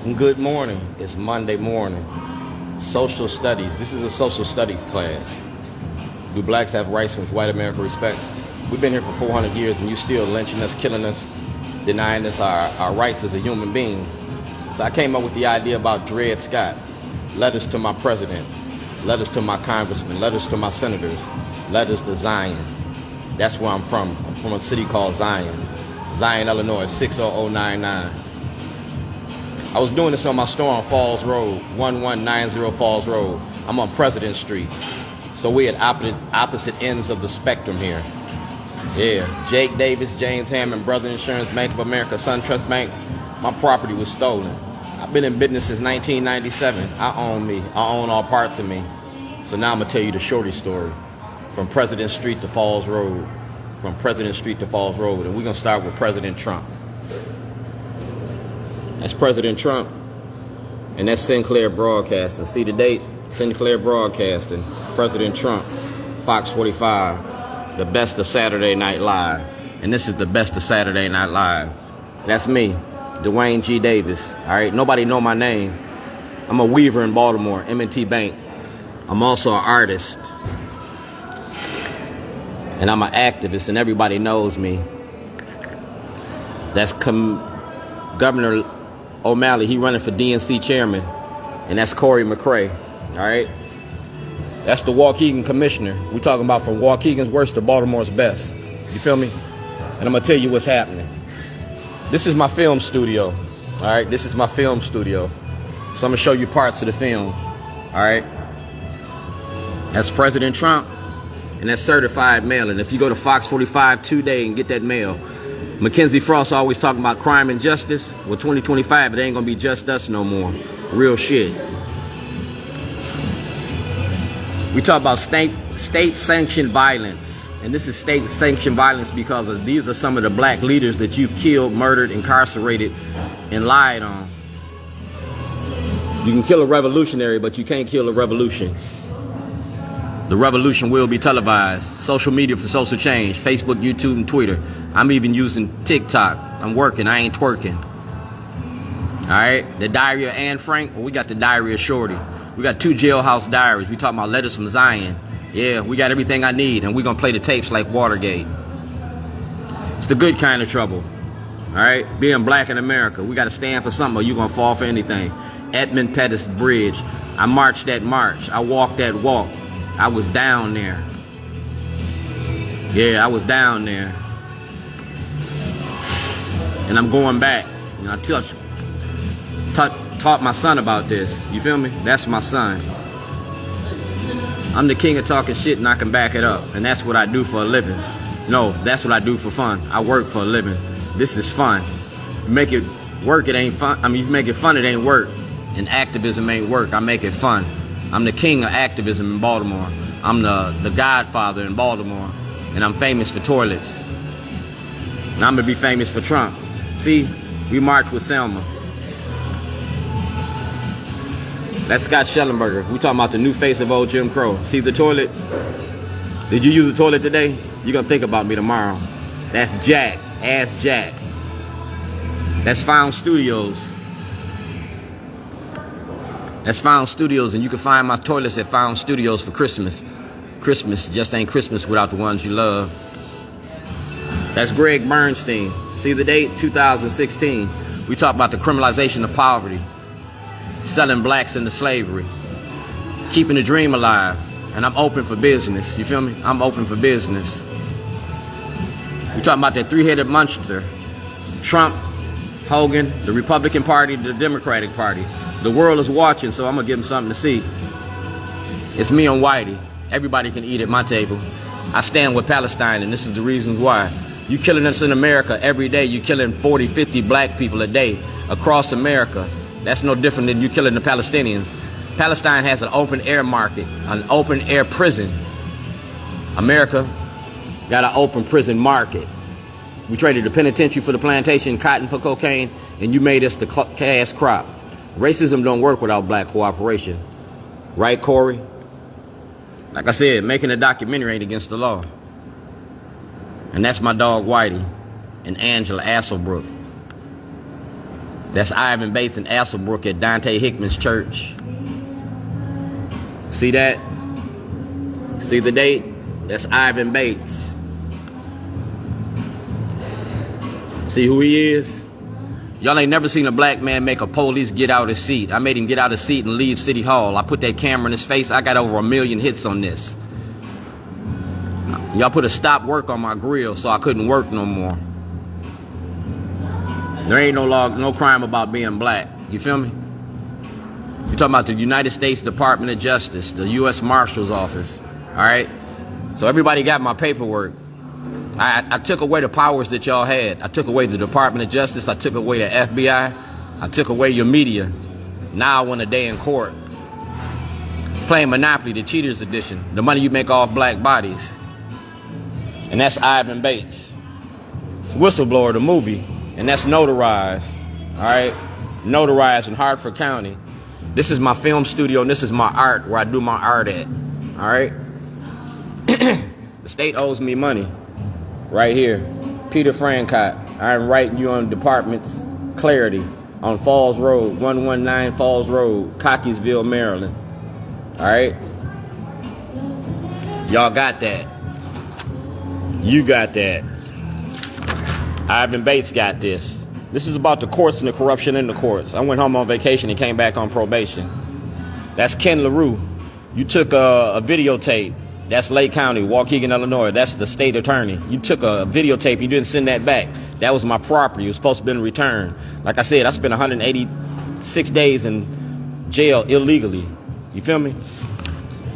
Good morning. It's Monday morning. Social studies. This is a social studies class. Do blacks have rights which white America respects? We've been here for 400 years and you still lynching us, killing us, denying us our rights as a human being. So I came up with the idea about Dred Scott. Letters to my president. Letters to my congressman. Letters to my senators. Letters to Zion. That's where I'm from. I'm from a city called Zion. Zion, Illinois, 60099. I was doing this on my store on Falls Road, 1190 Falls Road. I'm on President Street. So we at opposite ends of the spectrum here. Yeah, Jake Davis, James Hammond, Brother Insurance, Bank of America, SunTrust Bank. My property was stolen. I've been in business since 1997. I own me. I own all parts of me. So now I'm gonna tell you the Shorty story. From President Street to Falls Road. From President Street to Falls Road. And we're gonna start with President Trump. That's President Trump, and that's Sinclair Broadcasting. See the date? Sinclair Broadcasting, President Trump, Fox 45, the best of Saturday Night Live. And this is the best of Saturday Night Live. That's me, Dwayne G. Davis. All right, nobody know my name. I'm a weaver in Baltimore, M&T Bank. I'm also an artist. And I'm an activist, and everybody knows me. That's Governor O'Malley, he running for DNC chairman, and that's Corey McCray, all right? That's the Waukegan commissioner. We talking about from Waukegan's worst to Baltimore's best. You feel me? And I'm gonna tell you what's happening. This is my film studio, all right? This is my film studio. So I'm gonna show you parts of the film, all right? That's President Trump, and that's certified mail. And if you go to Fox 45 today and get that mail, Mackenzie Frost always talking about crime and justice. Well, 2025, it ain't gonna be just us no more. Real shit. We talk about state-sanctioned violence. And this is state-sanctioned violence because these are some of the black leaders that you've killed, murdered, incarcerated, and lied on. You can kill a revolutionary, but you can't kill a revolution. The revolution will be televised. Social media for social change. Facebook, YouTube, and Twitter. I'm even using TikTok. I'm working. I ain't twerking. All right? The Diary of Anne Frank. Well, we got the Diary of Shorty. We got 2 Jailhouse Diaries. We talking about letters from Zion. Yeah, we got everything I need. And we're going to play the tapes like Watergate. It's the good kind of trouble. All right? Being black in America. We got to stand for something or you're going to fall for anything. Edmund Pettus Bridge. I marched that march. I walked that walk. I was down there. Yeah, I was down there. And I'm going back. You know, I taught my son about this. You feel me? That's my son. I'm the king of talking shit and I can back it up. And that's what I do for a living. No, that's what I do for fun. I work for a living. This is fun. You make it work, it ain't fun. I mean, you make it fun, it ain't work. And activism ain't work. I make it fun. I'm the king of activism in Baltimore. I'm the godfather in Baltimore. And I'm famous for toilets. And I'm going to be famous for Trump. See, we march with Selma. That's Scott Shellenberger. We talking about the new face of old Jim Crow. See the toilet? Did you use the toilet today? You're going to think about me tomorrow. That's Jack. Ask Jack. That's Found Studios. That's Found Studios, and you can find my toilets at Found Studios for Christmas. Christmas just ain't Christmas without the ones you love. That's Greg Bernstein. See the date? 2016. We talk about the criminalization of poverty, selling blacks into slavery, keeping the dream alive. And I'm open for business. You feel me? I'm open for business. We talking about that three-headed monster. Trump, Hogan, the Republican Party, the Democratic Party. The world is watching, so I'm going to give them something to see. It's me and Whitey. Everybody can eat at my table. I stand with Palestine, and this is the reasons why. You killing us in America every day. You killing 40, 50 black people a day across America. That's no different than you killing the Palestinians. Palestine has an open air market, an open air prison. America got an open prison market. We traded the penitentiary for the plantation, cotton for cocaine, and you made us the cash crop. Racism don't work without black cooperation. Right, Corey? Like I said, making a documentary ain't against the law. And that's my dog Whitey and Angela Asselbrook. That's Ivan Bates and Asselbrook at Dante Hickman's church. See that? See the date? That's Ivan Bates. See who he is? Y'all ain't never seen a black man make a police get out of his seat. I made him get out of his seat and leave City Hall. I put that camera in his face. I got over 1 million hits on this. Y'all put a stop work on my grill so I couldn't work no more. There ain't no law, no crime about being black. You feel me? You're talking about the United States Department of Justice, the U.S. Marshal's Office. All right? So everybody got my paperwork. I took away the powers that y'all had. I took away the Department of Justice. I took away the FBI. I took away your media. Now I want a day in court. Playing Monopoly, the Cheaters Edition. The money you make off black bodies. And that's Ivan Bates. Whistleblower, the movie. And that's notarized. All right? Notarized in Hartford County. This is my film studio and this is my art, where I do my art at. All right? The state owes me money. Right here, Peter Francott. I'm writing you on Department's Clarity on Falls Road, 119 Falls Road, Cockeysville, Maryland. All right? Y'all got that. You got that. Ivan Bates got this. This is about the courts and the corruption in the courts. I went home on vacation and came back on probation. That's Ken LaRue. You took a videotape. That's Lake County, Waukegan, Illinois. That's the state attorney. You took a videotape. You didn't send that back. That was my property. It was supposed to be in return. Like I said, I spent 186 days in jail illegally. You feel me?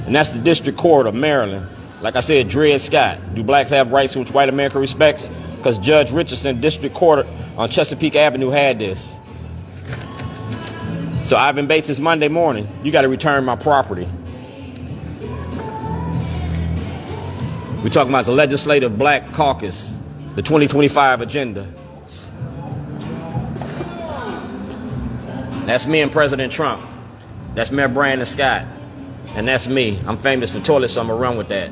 And that's the District Court of Maryland. Like I said, Dred Scott. Do blacks have rights which white America respects? Because Judge Richardson, District Court on Chesapeake Avenue, had this. So Ivan Bates, is Monday morning. You got to return my property. We're talking about the Legislative Black Caucus, the 2025 agenda. That's me and President Trump. That's Mayor Brandon Scott. And that's me. I'm famous for toilets, so I'm going to run with that.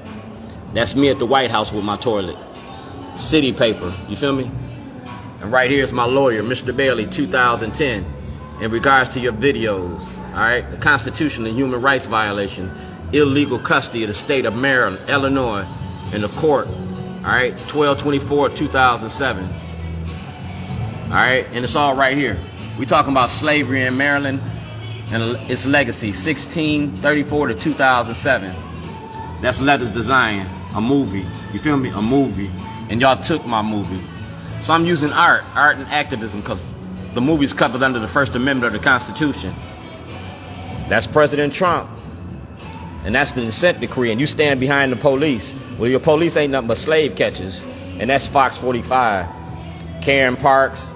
That's me at the White House with my toilet. City paper. You feel me? And right here is my lawyer, Mr. Bailey, 2010. In regards to your videos, all right? The Constitution and human rights violations, illegal custody of the state of Maryland, Illinois, in the court, all right, 12/24/2007, all right, and it's all right here. We talking about slavery in Maryland and its legacy, 1634 to 2007. That's Letters Design, a movie. You feel me? A movie, and y'all took my movie. So I'm using art and activism, because the movie's covered under the First Amendment of the Constitution. That's President Trump. And that's the consent decree, and you stand behind the police. Well, your police ain't nothing but slave catchers. And that's Fox 45. Karen Parks,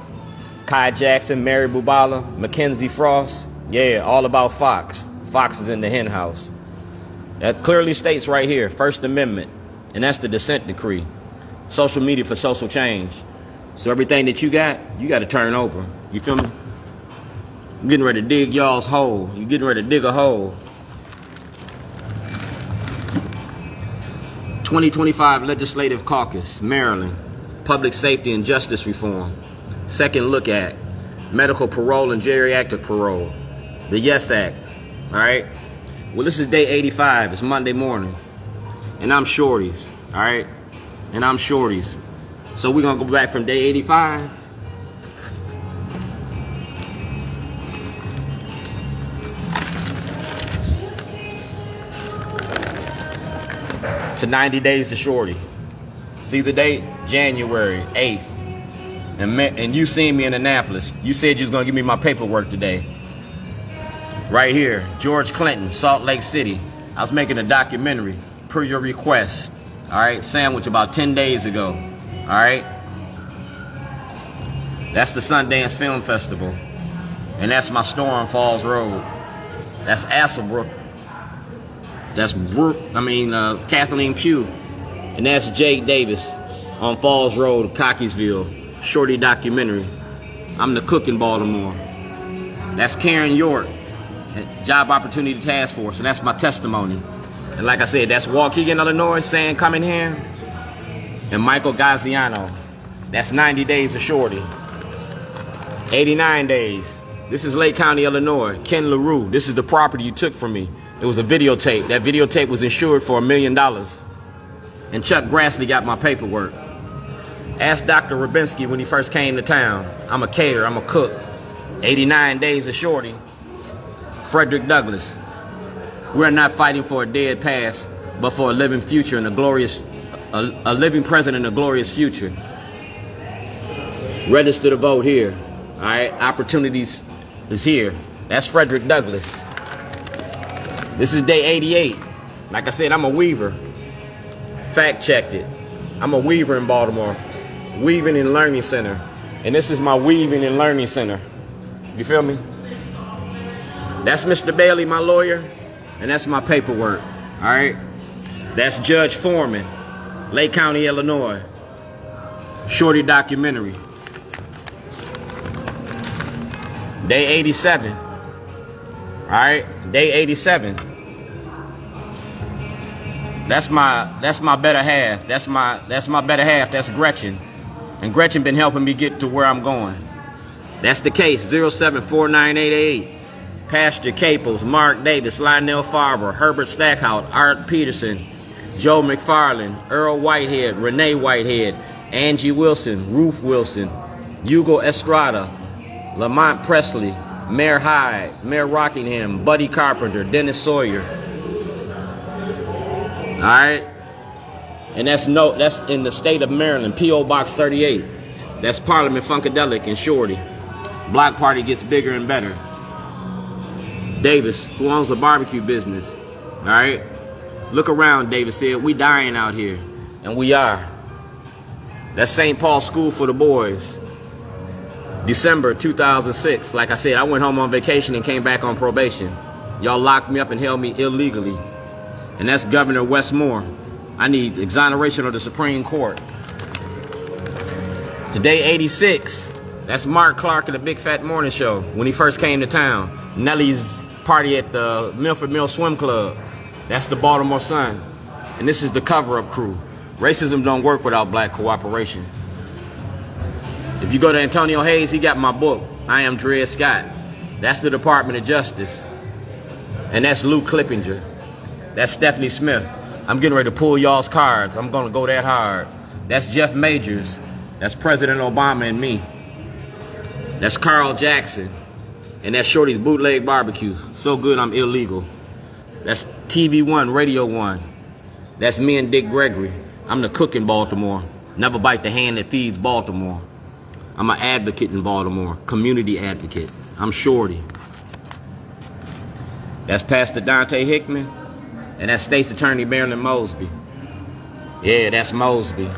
Kai Jackson, Mary Bubala, Mackenzie Frost. Yeah, all about Fox. Fox is in the hen house. That clearly states right here, First Amendment. And that's the dissent decree. Social media for social change. So everything that you got to turn over. You feel me? I'm getting ready to dig y'all's hole. You getting ready to dig a hole. 2025 Legislative Caucus, Maryland, Public Safety and Justice Reform. Second look at medical parole and geriatric parole. The Yes Act, all right? Well, this is day 85. It's Monday morning. And I'm Shorty's, all right? And I'm Shorty's. So we're going to go back from day 85. To 90 days to Shorty. See the date? January 8th. And you seen me in Annapolis. You said you was going to give me my paperwork today. Right here. George Clinton, Salt Lake City. I was making a documentary per your request. All right? Sandwich about 10 days ago. All right? That's the Sundance Film Festival. And that's my store on Falls Road. That's Asselbrook. That's Kathleen Pugh. And that's Jake Davis on Falls Road, Cockeysville. Shorty documentary. I'm the cook in Baltimore. That's Karen York, Job Opportunity Task Force, and that's my testimony. And like I said, that's Waukegan, Illinois, San Cunningham, and Michael Gaziano. That's 90 days of Shorty. 89 days. This is Lake County, Illinois. Ken LaRue. This is the property you took from me. It was a videotape. That videotape was insured for $1 million. And Chuck Grassley got my paperwork. Ask Dr. Rubinsky when he first came to town. I'm a caterer. I'm a cook. 89 days of Shorty. Frederick Douglass. We're not fighting for a dead past, but for a living future and a glorious, a living present and a glorious future. Register to vote here. All right, opportunities is here. That's Frederick Douglass. This is day 88. Like I said, I'm a weaver. Fact checked it. I'm a weaver in Baltimore. Weaving and Learning Center. And this is my Weaving and Learning Center. You feel me? That's Mr. Bailey, my lawyer. And that's my paperwork. All right? That's Judge Foreman, Lake County, Illinois. Shorty documentary. Day 87. All right? Day 87. That's my better half. That's my better half. That's Gretchen. And Gretchen been helping me get to where I'm going. That's the case. 074988. Pastor Caples, Mark Davis, Lionel Farber, Herbert Stackhouse, Art Peterson, Joe McFarland, Earl Whitehead, Renee Whitehead, Angie Wilson, Ruth Wilson, Hugo Estrada, Lamont Presley, Mayor Hyde, Mayor Rockingham, Buddy Carpenter, Dennis Sawyer. All right? And that's in the state of Maryland, P.O. Box 38. That's Parliament Funkadelic and Shorty. Block party gets bigger and better. Davis, who owns a barbecue business. All right? Look around, Davis said. We dying out here. And we are. That's St. Paul School for the Boys. December 2006. Like I said, I went home on vacation and came back on probation. Y'all locked me up and held me illegally. And that's Governor Westmore. I need exoneration of the Supreme Court. Today, 86. That's Mark Clark of the Big Fat Morning Show when he first came to town. Nelly's party at the Milford Mill Swim Club. That's the Baltimore Sun. And this is the cover-up crew. Racism don't work without black cooperation. If you go to Antonio Hayes, he got my book, I Am Dred Scott. That's the Department of Justice. And that's Lou Clippinger. That's Stephanie Smith. I'm getting ready to pull y'all's cards. I'm going to go that hard. That's Jeff Majors. That's President Obama and me. That's Carl Jackson. And that's Shorty's Bootleg Barbecue. So good I'm illegal. That's TV One, Radio One. That's me and Dick Gregory. I'm the cook in Baltimore. Never bite the hand that feeds Baltimore. I'm an advocate in Baltimore. Community advocate. I'm Shorty. That's Pastor Dante Hickman. And that's States Attorney Marilyn Mosby. Yeah, that's Mosby.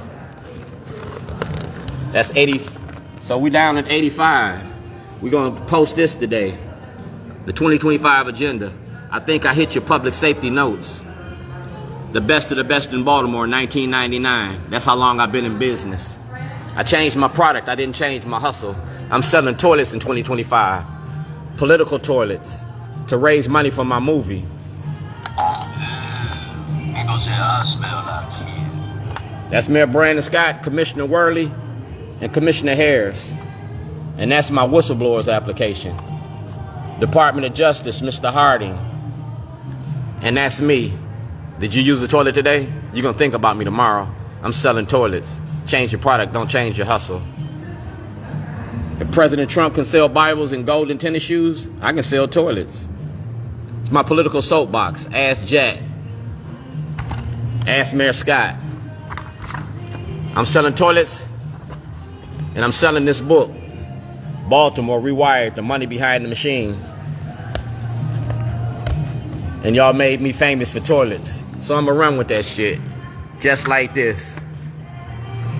That's 80. So we down at 85. We're going to post this today. The 2025 agenda. I think I hit your public safety notes. The best of the best in Baltimore, 1999. That's how long I've been in business. I changed my product. I didn't change my hustle. I'm selling toilets in 2025. Political toilets. To raise money for my movie. That's Mayor Brandon Scott, Commissioner Worley, and Commissioner Harris. And that's my whistleblowers application. Department of Justice, Mr. Hardin. And that's me. Did you use the toilet today? You're going to think about me tomorrow. I'm selling toilets. Change your product, don't change your hustle. If President Trump can sell Bibles and golden tennis shoes, I can sell toilets. It's my political soapbox. Ask Jack. Ask Mayor Scott. I'm selling toilets, and I'm selling this book, Baltimore Rewired, The Money Behind the Machine. And y'all made me famous for toilets. So I'm gonna run with that shit. Just like this.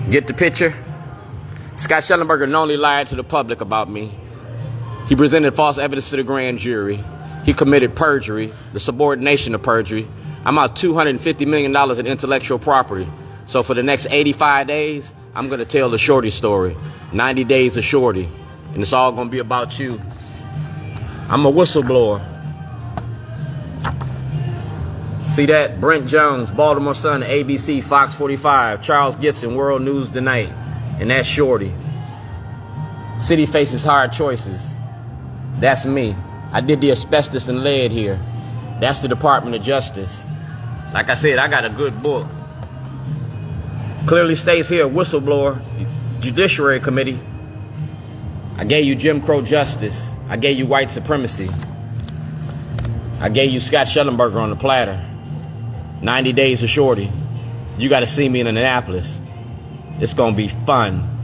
Get the picture? Scott Shellenberger knowingly lied to the public about me. He presented false evidence to the grand jury. He committed perjury, the subordination of perjury. I'm out $250 million in intellectual property. So for the next 85 days, I'm going to tell the Shorty story. 90 days of Shorty. And it's all going to be about you. I'm a whistleblower. See that? Brent Jones, Baltimore Sun, ABC, Fox 45, Charles Gibson, World News Tonight. And that's Shorty. City faces hard choices. That's me. I did the asbestos and lead here. That's the Department of Justice. Like I said, I got a good book. Clearly states here, whistleblower, Judiciary Committee. I gave you Jim Crow justice. I gave you white supremacy. I gave you Scott Shellenberger on the platter. 90 days of Shorty. You got to see me in Annapolis. It's going to be fun.